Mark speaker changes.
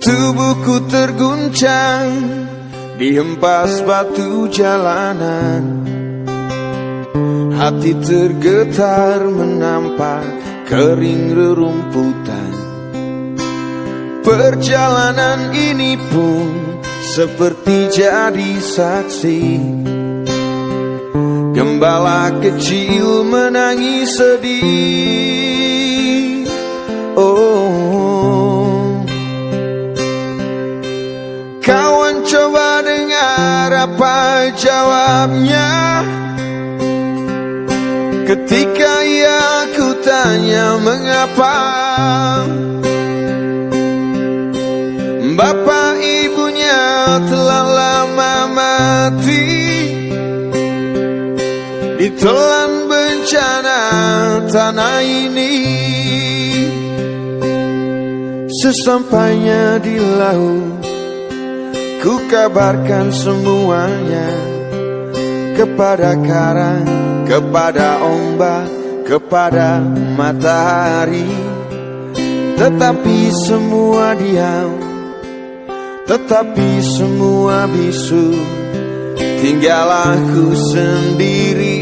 Speaker 1: Tubuhku terguncang dihempas batu jalanan. Hati tergetar menampak kering rerumputan. Perjalanan ini pun seperti jadi saksi. Gembala kecil menangis sedih. Oh, kawan coba dengar apa jawabnya ketika ia ku tanya mengapa. Bapak ibunya telah lama mati, ditelan bencana tanah ini. Sesampainya di laut, ku kabarkan semuanya kepada karang, kepada ombak, kepada matahari. Tetapi semua diam, tetapi semua bisu. Tinggal aku sendiri